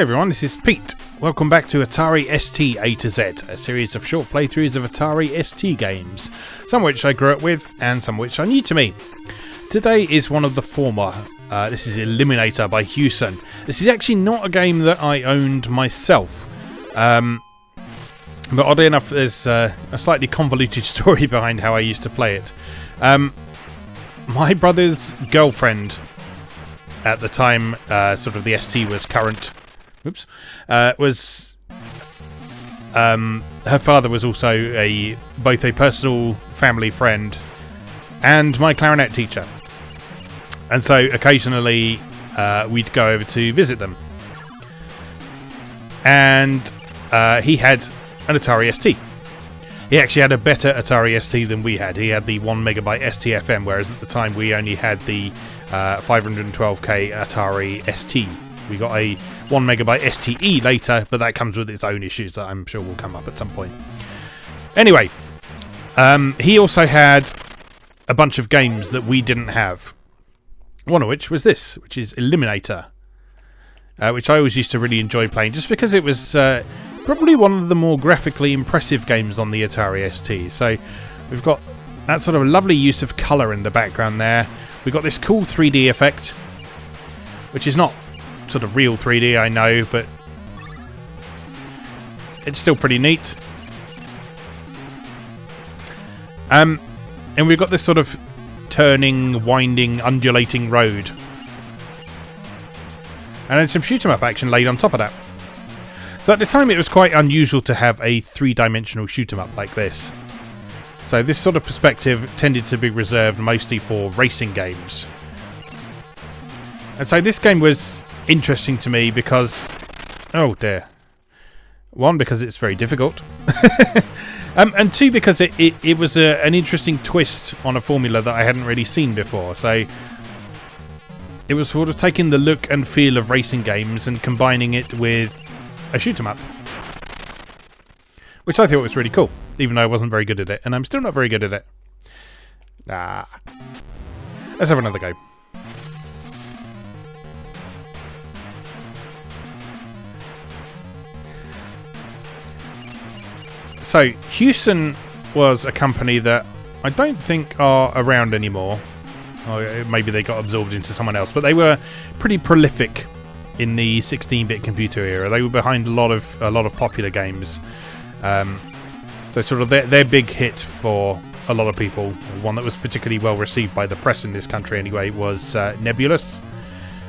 everyone, this is Pete. Welcome back to Atari ST A to Z, a series of short playthroughs of Atari ST games, some of which I grew up with and some of which are new to me. Today is one of the former. This is Eliminator by Hewson. This is actually not a game that I owned myself, but oddly enough there's a slightly convoluted story behind how I used to play it. My brother's girlfriend at the time, sort of the ST was current. Was her father was also both a personal family friend and my clarinet teacher, and so occasionally we'd go over to visit them. And he had an Atari ST. He actually had a better Atari ST than we had. He had the 1MB STFM, whereas at the time we only had the 512K Atari ST. We got a 1MB STE later, but that comes with its own issues that I'm sure will come up at some point. Anyway, he also had a bunch of games that we didn't have. One of which was this, which is Eliminator, which I always used to really enjoy playing, just because it was probably one of the more graphically impressive games on the Atari ST. So we've got that sort of lovely use of colour in the background there. We've got this cool 3D effect, which is not sort of real 3D, I know, but it's still pretty neat. And we've got this sort of turning, winding, undulating road. And then some shoot-'em-up action laid on top of that. So at the time it was quite unusual to have a three-dimensional shoot-'em-up like this. So this sort of perspective tended to be reserved mostly for racing games. And so this game was interesting to me because... oh dear. One, because it's very difficult. And two, because it was an interesting twist on a formula that I hadn't really seen before. So it was sort of taking the look and feel of racing games and combining it with a shoot-'em-up, which I thought was really cool, even though I wasn't very good at it, and I'm still not very good at it. Let's have another go. So, Hewson was a company that I don't think are around anymore. Or maybe they got absorbed into someone else, but they were pretty prolific in the 16-bit computer era. They were behind a lot of popular games. So sort of their big hit for a lot of people, one that was particularly well received by the press in this country anyway, was Nebulous,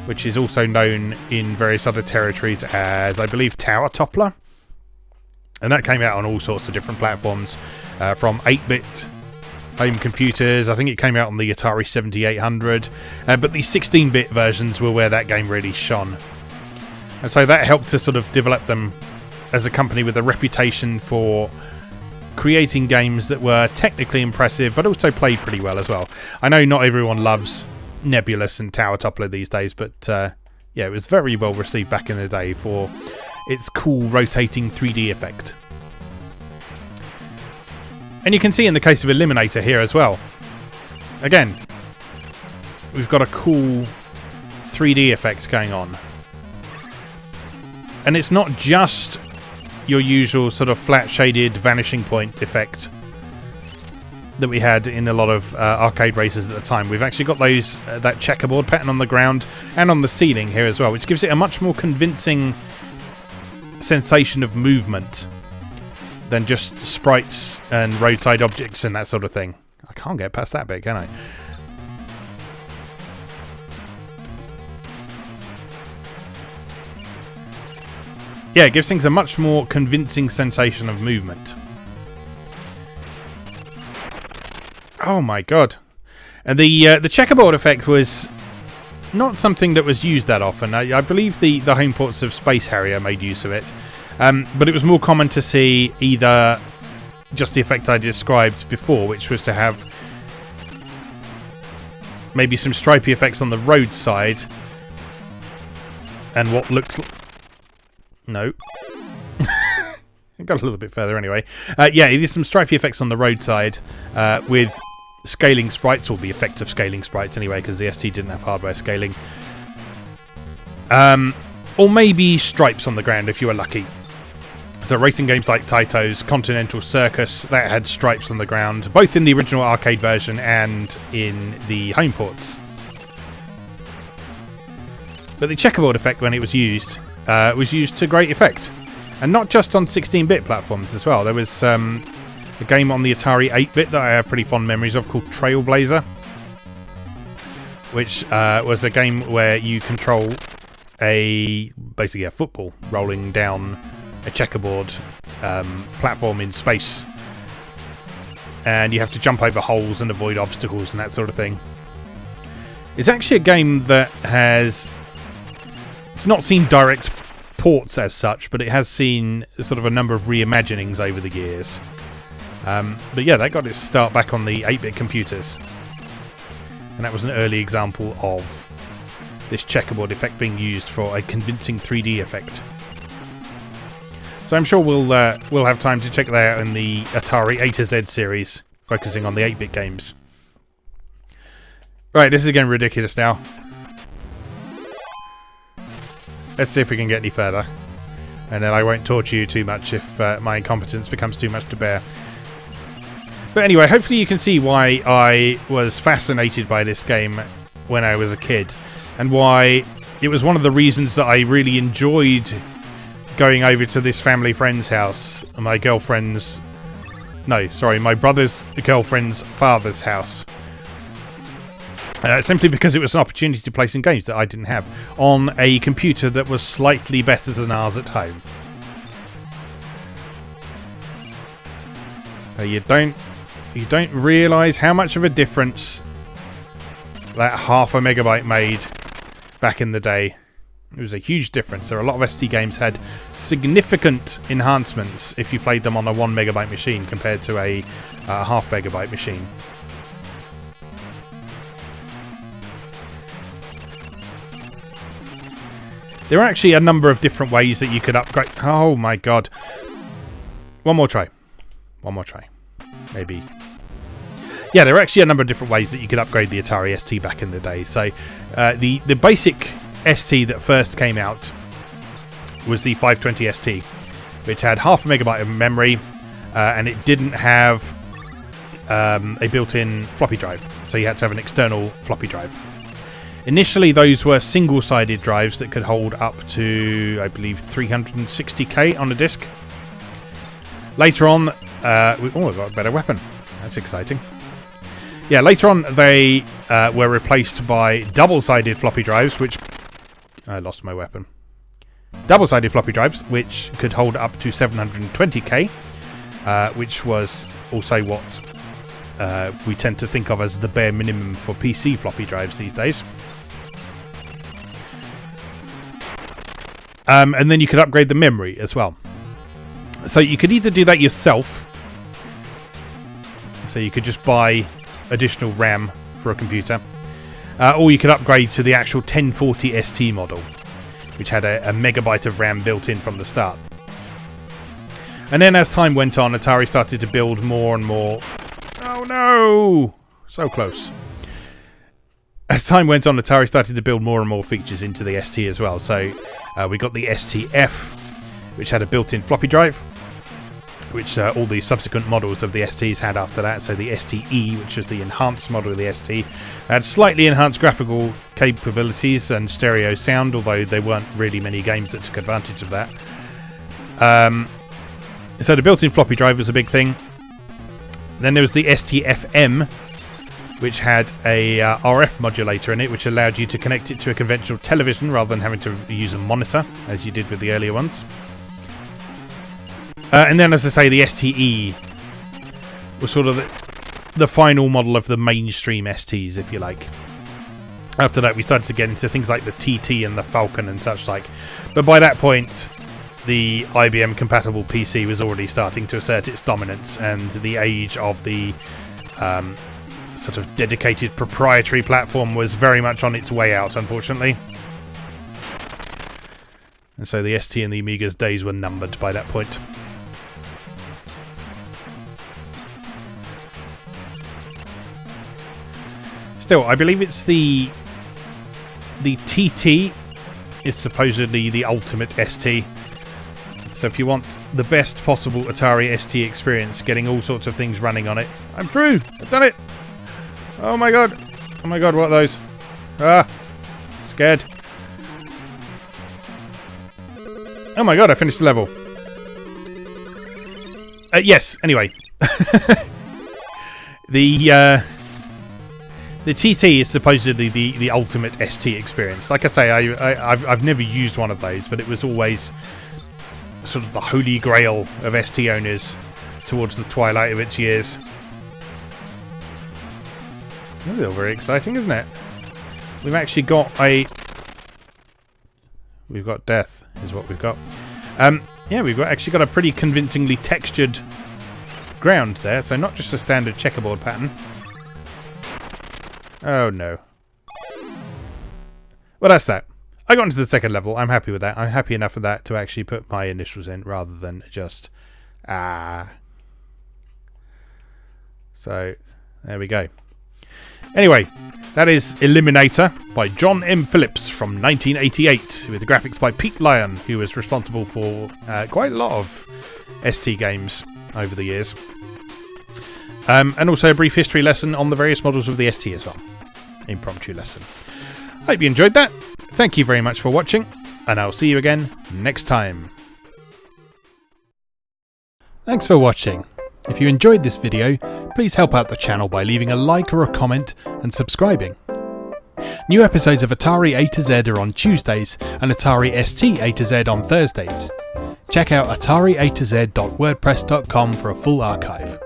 which is also known in various other territories as, I believe, Tower Toppler. And that came out on all sorts of different platforms, from 8-bit home computers. I think it came out on the Atari 7800, but the 16-bit versions were where that game really shone. And so that helped to sort of develop them as a company with a reputation for creating games that were technically impressive, but also played pretty well as well. I know not everyone loves Nebulous and Tower Toppler these days, but yeah, it was very well received back in the day for its cool rotating 3D effect. And you can see in the case of Eliminator here as well. Again, we've got a cool 3D effect going on. And it's not just your usual sort of flat shaded vanishing point effect that we had in a lot of arcade races at the time. We've actually got those that checkerboard pattern on the ground and on the ceiling here as well, which gives it a much more convincing sensation of movement than just sprites and roadside objects and that sort of thing. I can't get past that bit, can I? Yeah, it gives things a much more convincing sensation of movement. Oh my god. And the checkerboard effect was not something that was used that often. I believe the home ports of Space Harrier made use of it. But it was more common to see either just the effect I described before, which was to have maybe some stripy effects on the roadside and what looked... no. It got a little bit further anyway. Yeah, there's some stripy effects on the roadside with scaling sprites, or the effect of scaling sprites anyway, because the ST didn't have hardware scaling. or maybe stripes on the ground if you were lucky. So racing games like Taito's Continental Circus, that had stripes on the ground, both in the original arcade version and in the home ports. But the checkerboard effect, when it was used to great effect. And not just on 16-bit platforms as well. There was a game on the Atari 8-bit that I have pretty fond memories of called Trailblazer, which was a game where you control basically a football rolling down a checkerboard platform in space, and you have to jump over holes and avoid obstacles and that sort of thing. It's actually a game that it's not seen direct ports as such, but it has seen sort of a number of reimaginings over the years. But yeah, that got its start back on the 8-bit computers, and that was an early example of this checkerboard effect being used for a convincing 3D effect. So I'm sure we'll have time to check that out in the Atari A to Z series, focusing on the 8-bit games. Right, this is getting ridiculous now. Let's see if we can get any further, and then I won't torture you too much if my incompetence becomes too much to bear. But anyway, hopefully you can see why I was fascinated by this game when I was a kid, and why it was one of the reasons that I really enjoyed going over to this family friend's house, my brother's girlfriend's father's house. Simply because it was an opportunity to play some games that I didn't have on a computer that was slightly better than ours at home. You don't realise how much of a difference that half a megabyte made back in the day. It was a huge difference. There are a lot of ST games had significant enhancements if you played them on a 1 megabyte machine compared to a half megabyte machine. There are actually a number of different ways that you could upgrade. Oh my god. One more try. Maybe. Yeah, there are actually a number of different ways that you could upgrade the Atari ST back in the day. So the basic ST that first came out was the 520 ST, which had half a megabyte of memory, and it didn't have a built-in floppy drive, so you had to have an external floppy drive. Initially, those were single-sided drives that could hold up to, I believe, 360k on a disc. Later on, I've got a better weapon. That's exciting. Yeah, later on, they were replaced by double-sided floppy drives, which... I lost my weapon. Double-sided floppy drives, which could hold up to 720k, which was also what we tend to think of as the bare minimum for PC floppy drives these days. And then you could upgrade the memory as well. So you could either do that yourself, so you could just buy additional RAM for a computer, or you could upgrade to the actual 1040 ST model, which had a megabyte of RAM built in from the start. And then as time went on, Atari started to build more and more... Oh no! So close. As time went on, Atari started to build more and more features into the ST as well. So we got the ST-F, which had a built-in floppy drive, which all the subsequent models of the STs had after that. So the ST-E, which was the enhanced model of the ST, had slightly enhanced graphical capabilities and stereo sound, although there weren't really many games that took advantage of that. So the built-in floppy drive was a big thing. Then there was the ST-FM, which had a RF modulator in it, which allowed you to connect it to a conventional television rather than having to use a monitor, as you did with the earlier ones. And then, as I say, the ST-E was sort of the final model of the mainstream STs, if you like. After that, we started to get into things like the TT and the Falcon and such like. But by that point, the IBM-compatible PC was already starting to assert its dominance, and the age of the sort of dedicated proprietary platform was very much on its way out, unfortunately. And so the ST and the Amiga's days were numbered by that point. Still, I believe it's the TT is supposedly the ultimate ST. So if you want the best possible Atari ST experience, getting all sorts of things running on it, I'm through! I've done it! Oh my god! Oh my god, what are those? Ah! Scared. Oh my god, I finished the level. Yes, anyway. The TT is supposedly the ultimate ST experience. Like I say, I've never used one of those, but it was always sort of the holy grail of ST owners towards the twilight of its years. That's all very exciting, isn't it? We've actually got we've got death, is what we've got. Yeah, we've actually got a pretty convincingly textured ground there, so not just a standard checkerboard pattern. Oh no. Well, that's that. I got into the second level. I'm happy with that. I'm happy enough with that to actually put my initials in rather than just So, there we go. Anyway, that is Eliminator by John M. Phillips from 1988 with graphics by Pete Lyon, who was responsible for quite a lot of ST games over the years. And also a brief history lesson on the various models of the ST as well. Impromptu lesson. Hope you enjoyed that. Thank you very much for watching, and I'll see you again next time. Thanks for watching. If you enjoyed this video, please help out the channel by leaving a like or a comment and subscribing. New episodes of Atari A to Z are on Tuesdays and Atari ST A to Z on Thursdays. Check out atariatoz.wordpress.com for a full archive.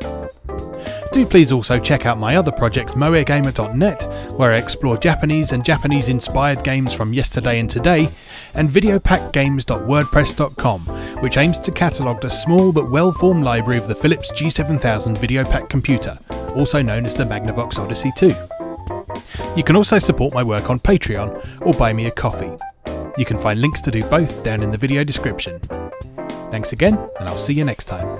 Do please also check out my other projects moegamer.net, where I explore Japanese and Japanese-inspired games from yesterday and today, and videopackgames.wordpress.com, which aims to catalogue the small but well-formed library of the Philips G7000 Videopack computer, also known as the Magnavox Odyssey 2. You can also support my work on Patreon or buy me a coffee. You can find links to do both down in the video description. Thanks again, and I'll see you next time.